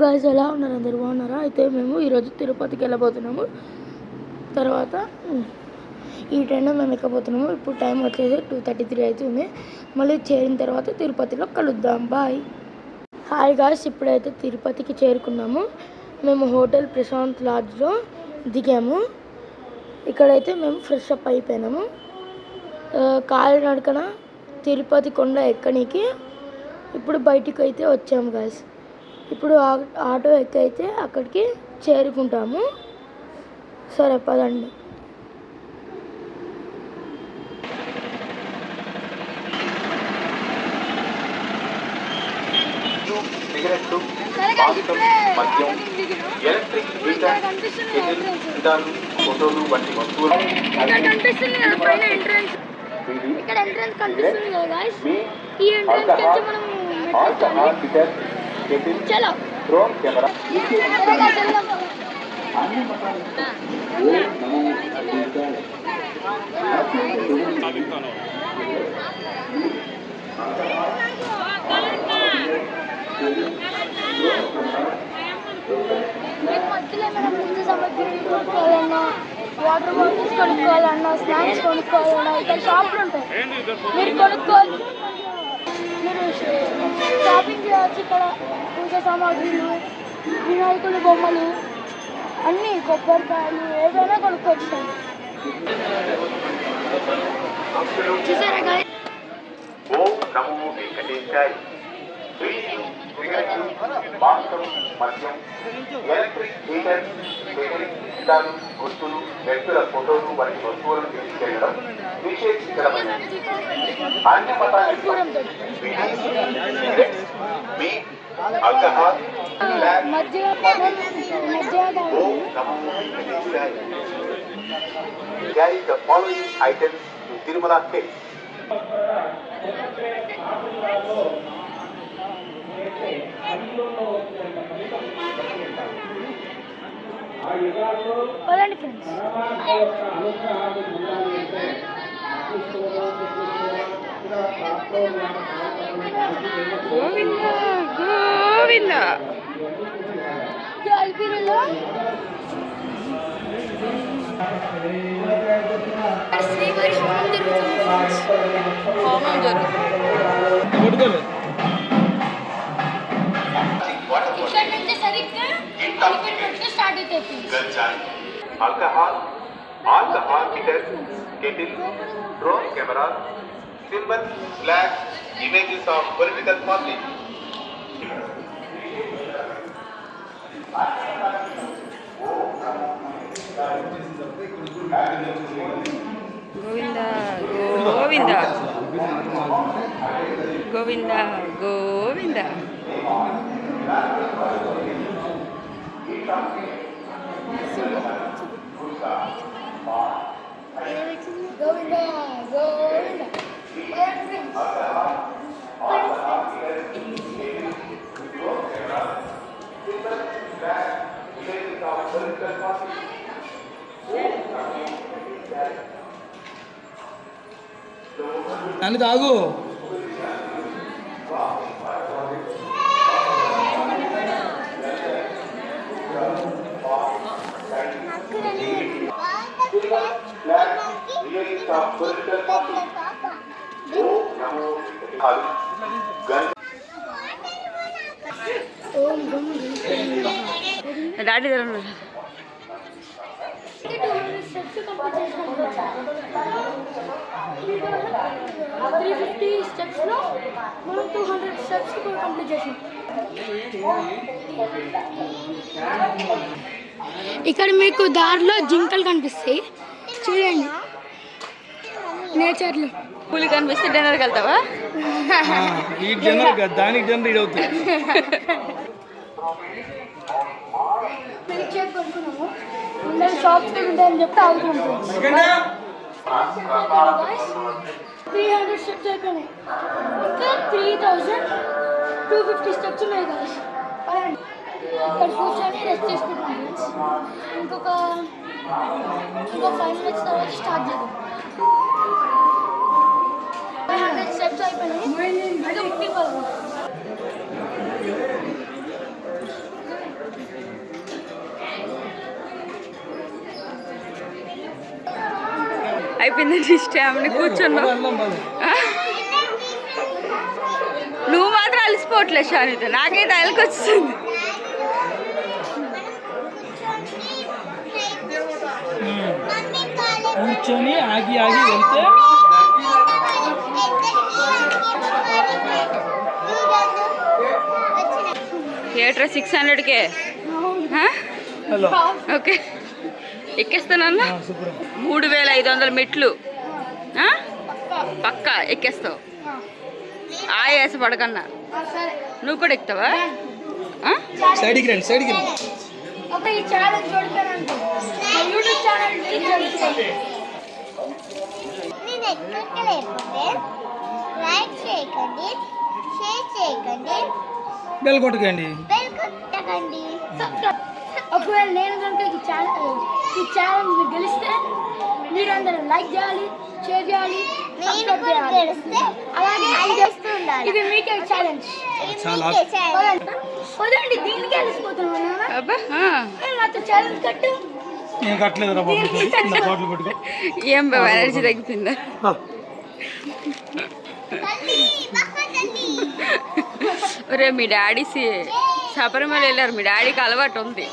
Guys, ఎలా ఉన్నారు? అందరు బాగున్నారా? అయితే మేము ఈరోజు తిరుపతికి వెళ్ళబోతున్నాము. తర్వాత ఈ ట్రైన్లో మేము ఎక్కబోతున్నాము. ఇప్పుడు టైం వచ్చేసి 2:33 అవుతుంది. మళ్ళీ చేరిన తర్వాత తిరుపతిలో కలుద్దాం. బాయ్. హాయ్ గాయ్స్, ఇప్పుడైతే తిరుపతికి చేరుకున్నాము. మేము హోటల్ ప్రశాంత్ లాడ్జ్లో దిగాము. ఇక్కడైతే మేము ఫ్రెష్ అప్ అయిపోయినాము. కాలినడకన తిరుపతి కొండ ఎక్కడానికి ఇప్పుడు బయటికి అయితే వచ్చాము గాయ్స్. ఇప్పుడు ఆటో ఎక్కైతే అక్కడికి చేరుకుంటాము. సరే పదండి. సిగరెట్లు, మాంసం, మద్యం, ఎలక్ట్రిక్ హీటర్, కెటిల్, ఫోటోలు వంటి వస్తువులు డ్రోన్ కెమెరా మధ్యలో ఏమైనా పూజ సామాగ్రి కొనుక్కోవాలన్నా, వాటర్ బాటిల్స్ కొనుక్కోవాలన్నా, స్నాక్స్ కొనుక్కోవాలన్నా ఇక్కడ షాపులు ఉంటాయి. మీరు కొనుక్కోవాలి, మీరు షాపింగ్ చేయవచ్చు. ఇక్కడ పూజ సామాగ్రిలు, వినాయకుడు బొమ్మలు, అన్నీ కొబ్బరికాయలు ఏదైనా కొనుక్కోవచ్చు. చూసారా గాయ్స్? ఓం నమో వెంకటేశాయ. సిగరెట్లు, మాంసం, మద్యం, ఎలక్ట్రిక్ హీటర్, కెటిల్, గిటాలు, గుర్తులు, వ్యక్తుల ఫోటోలు వంటి వస్తువులను తీసుకెళ్లడం నిషేధించడమైనది. అన్ని మతాలకు alcohol, Om Namo Venkatesaya. Carry the following items to Tirumala Hills. పదండి ఫ్రెండ్స్. గోవింద గోవింద. అల్పిరిలో శ్రీవారి హోమం జరుగుతుంది ఫ్రెండ్స్. హోమం జరుగుతుంది. ఇక్కడ నుంచి సరిగ్గా అల్పిరి స్టార్ట్ అవుతాయి. Alcohol, alcohol heater, kettle, drone camera, silver, black, images of political parties. Govinda Govinda Govinda Govinda. Govinda Govinda. అని తాగు. డాడీ దగ్గర 350 స్టెప్స్ లో మనం 200 స్టెప్స్ కంప్లీట్ చేసాం. ఇక్కడ మీకు దారిలో జింకలు కనిపిస్తాయి చూడండి. నేచర్లో పులి కనిపిస్తే డిన్నర్కి వెళ్తావా? ఈ డిన్నర్ దానికి డిన్నర్ ఇది అవుతుంది. మిల్క్ షేక్ కొనుక్కున్నాము. ముందర షాప్స్ ఉంటాయని చెప్తే ఆగుతున్నాం. 300 స్టెప్స్ అయిపోయినాయి. ఇంకా 3250 స్టెప్స్ ఉన్నాయి గాయ్స్. ఇక్కడ కూర్చొని రెస్ట్ చేసుకుంటాం. ఇంకొక 5 minutes తర్వాత స్టార్ట్ చేద్దాం. 500 స్టెప్స్ అయిపోయినాయి. ఇంకా 50 పడుతుంది. అయిపోయిందండి స్టామినా కూర్చున్నావు. నువ్వు మాత్రం అలసిపోవట్లే షానిత, నాకైతే అలకొచ్చింది. కూర్చొని ఆగి ఆగి వెళ్తే థియేటర్ 600కే. హలో ఓకే, ఎక్కేస్తానన్నా. 3500 మెట్లు పక్కా ఎక్కేస్తావు. ఆయాస పడకన్నా. నువ్వు కూడా ఎక్కుతావా? సైడ్కి రండి, సైడ్కి రండి. ఒక ఈ ఛానల్ చూడతానంటే యూట్యూబ్ ఛానల్ లైక్ చేయకండి, షేర్ చేయకండి, బెల్ కొట్టకండి. బెల్ కొట్టకండి. ఒకవేళ నేను కనుక ఈ ఛాలెంజ్ గెలిస్తే మీరందరూ లైక్ చేయాలి, షేర్ చేయాలి, నేను సబ్స్క్రైబ్ కూడా చేయాలి. గెలిస్తే అలాగే అది చేస్తూ ఉండాలి. ఇది మీకే ఛాలెంజ్. చాలా వదండి, దీనికి వెళ్ళిపోతున్నాను. అబ్బా, నాతో ఛాలెంజ్ కట్టు. నేను కట్టలేదు రా బాబు, బాటిల్ పెట్టుకో. ఏం బాబా ఎనర్జీ తగ్గిపోయిందా? తల్లి, బాబా తల్లి. ఒరే మీ డాడీ శబరిమల వెళ్ళారు, మీ డాడీకి అలవాటు ఉంది.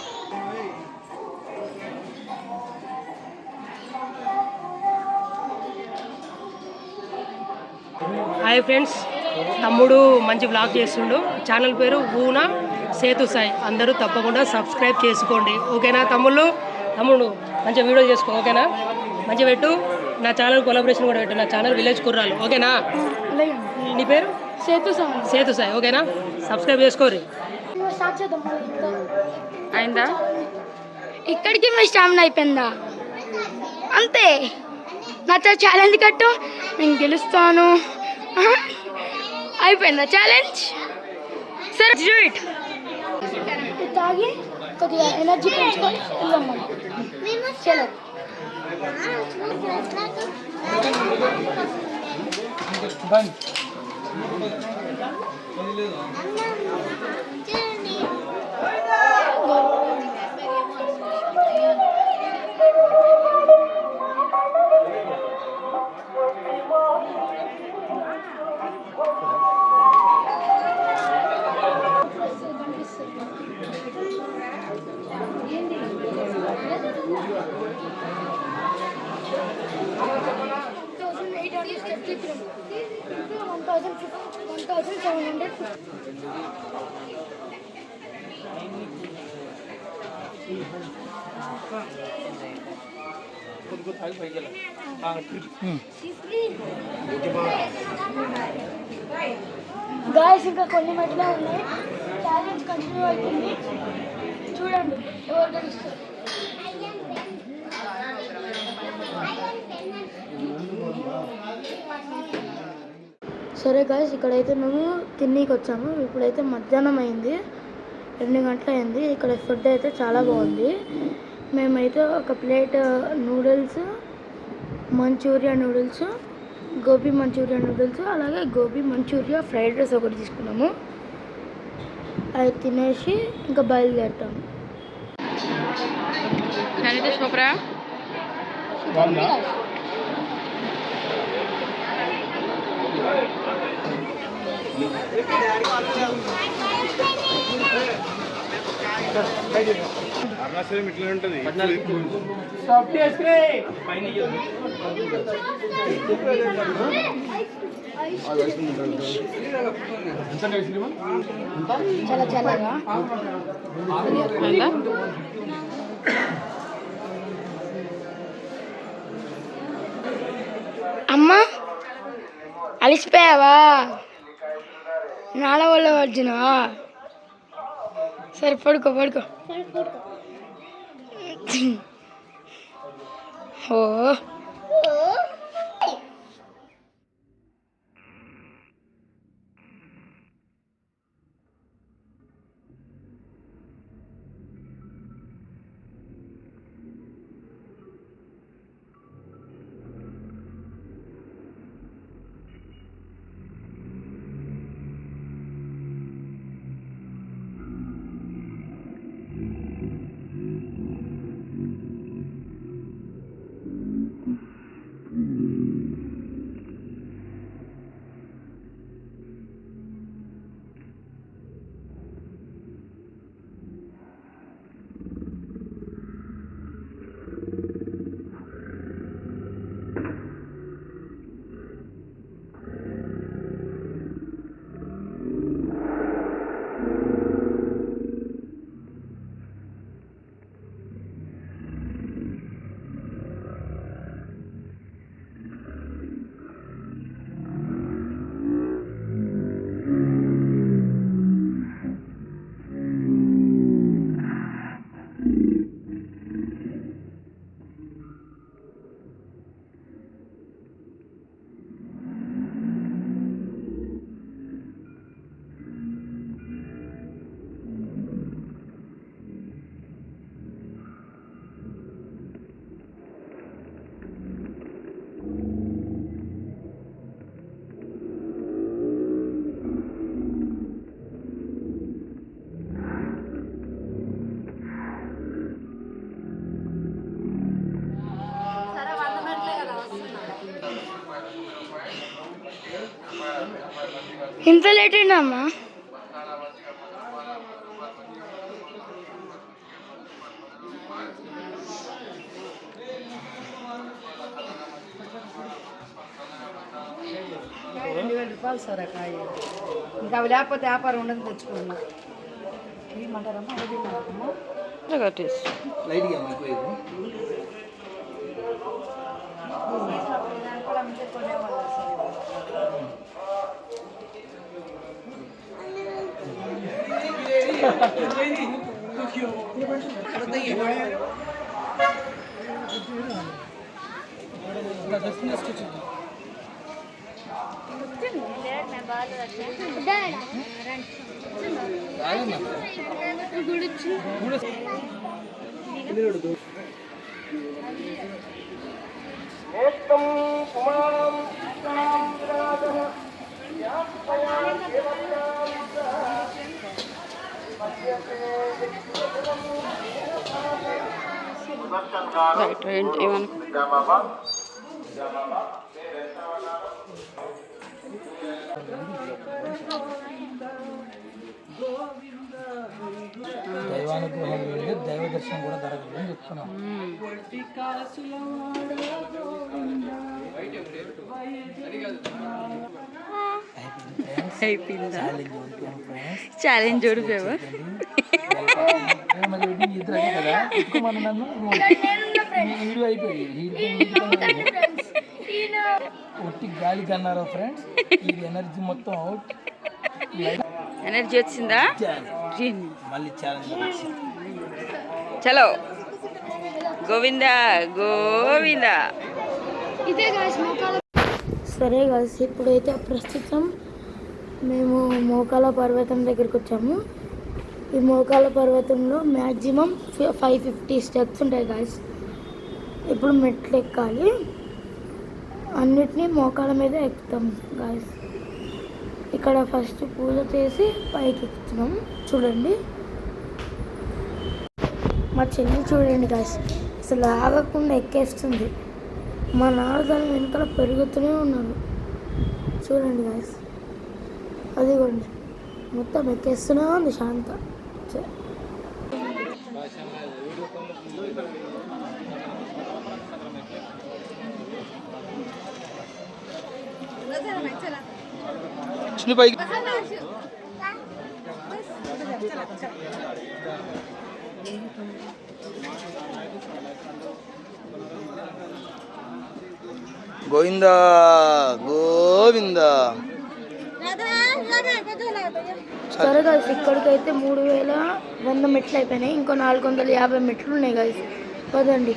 హాయ్ ఫ్రెండ్స్, తమ్ముడు మంచి వ్లాగ్ చేస్తుండు. ఛానల్ పేరు ఊనా సేతు సాయి. అందరూ తప్పకుండా సబ్స్క్రైబ్ చేసుకోండి, ఓకేనా? తమ్ముడు మంచిగా వీడియో చేసుకో, ఓకేనా? మంచిగా పెట్టు. నా ఛానల్ కొలాబరేషన్ కూడా పెట్టు. నా ఛానల్ విలేజ్ కుర్రాలు, ఓకేనా? నీ పేరు సేతు సాయి, ఓకేనా? సబ్స్క్రైబ్ చేసుకోరి. అయిందా? ఇక్కడికి మీ స్టామినా అయిపోయిందా? అంతే. నాతో ఛాలెంజ్ కట్టు, నేను గెలుస్తాను. అయిపోయిందా ఛాలెంజ్? సరే డూ ఇట్. తాగి కొద్దిగా ఎనర్జీ పెంచుకొని వెళ్దాం మనం. చలో. చూడండి. గాయస్ ఇంకా కొన్ని మెట్లే ఉన్నాయి. ఛాలెంజ్ కంటిన్యూ అవుతుంది. చూడండి ఎవరు గెలుస్తారు. సరే గాయస్, ఇక్కడైతే మేము తిన్నీకి వచ్చాము. ఇప్పుడైతే మధ్యాహ్నం అయింది, 2 గంటలు అయింది. ఇక్కడ ఫుడ్ అయితే చాలా బాగుంది. మేమైతే ఒక plate noodles, manchurian noodles, gobi manchurian noodles, అలాగే గోబీ మంచూరియా ఫ్రైడ్ రైస్ ఒకటి తీసుకున్నాము. అవి తినేసి ఇంకా బయలుదేరుతాము. అనిత సూపరా? అరుణాచలం ఇట్లా ఉంటుంది. చాలా చల్లగా. అయిందా? అమ్మా అలిసిపోయావా? నాన్న వల్ల వచ్చినావా? సరే పడుకో. ఓ ఇంత లేట్ అయిందమ్మా. రూపాయలు సార్ కాయ ఇంకా అవి లేకపోతే వ్యాపారం ఉండదు తెచ్చుకున్నా ఏమంటారమ్మా అది లైట్గా మీకు రైట్ ఏమనుకో దైవానుగ్రహం వెళ్ళి దైవ దర్శనం కూడా జరగదు అని చెప్తున్నాం. అయిపోయిందా ఛాలెంజ్ ఓడిపోయావా? ఇద్దరు అదే కదా ఎక్కువ నన్ను వీడియో అయిపోయి ఒట్టి గాలికి అన్నారు ఫ్రెండ్స్. ఇది ఎనర్జీ మొత్తం అవుట్. ఎనర్జీ వచ్చిందా? మళ్ళీ ఛాలెంజ్ చలో గోవిందా గోవిందా. సరే గాయస్, ఇప్పుడైతే ప్రస్తుతం మేము మోకాల పర్వతం దగ్గరికి వచ్చాము. ఈ మోకాల పర్వతంలో మ్యాక్సిమం 550 స్టెప్స్ ఉంటాయి గాయస్. ఇప్పుడు మెట్లు ఎక్కాలి. అన్నిటినీ మోకాల మీద ఎక్కుతాం గాయస్. ఇక్కడ ఫస్ట్ పూజ చేసి పైకి ఎక్కుతున్నాం. చూడండి మా చెల్లి చూడండి గాయస్, అసలు ఆగకుండా ఎక్కేస్తుంది. మా నాన్న దాని వెనకాల పెరుగుతూనే ఉన్నారు. చూడండి గాయస్, అదిగోండి మొత్తం ఎక్కేస్తూనే ఉంది శాంత. పైకి గోవిందా గోవిందా. సరే గాయస్, ఇక్కడికైతే 3100 మెట్లు అయిపోయినాయి. ఇంకో 450 మెట్లు ఉన్నాయి గాయస్. పదండి,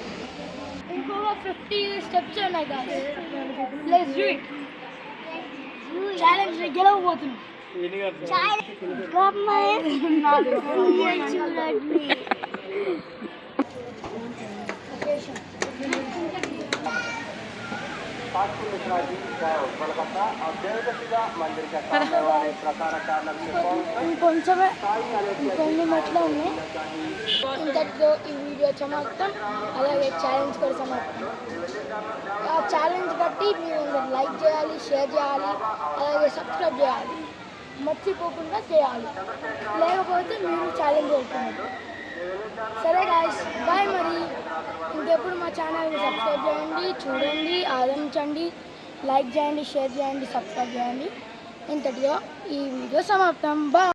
ఇంకొక 50 స్టెప్స్ ఉన్నాయి guys. Let's do it. Challenge గెలవబోతున్నాం. ఇంకొంచెమే, ఇంకొన్ని మెట్లు ఉన్నాయి. ఇంతటితో ఈ వీడియో సమాప్తం. అలాగే ఛాలెంజ్ కూడా సమాప్తం. ఆ ఛాలెంజ్ బట్టి మీరు లైక్ చేయాలి, షేర్ చేయాలి, అలాగే సబ్స్క్రైబ్ చేయాలి. మర్చిపోకుండా చేయాలి, లేకపోతే మీరు ఛాలెంజ్ అవుతున్నారు. సరే గాయస్, బాయ్. మరి ఇంకెప్పుడు మా ఛానల్ని సబ్స్క్రైబ్ చేయండి, చూడండి, ఆదరించండి, లైక్ చేయండి, షేర్ చేయండి, సబ్స్క్రైబ్ చేయండి. ఇంతటితో ఈ వీడియో సమాప్తం. బాయ్.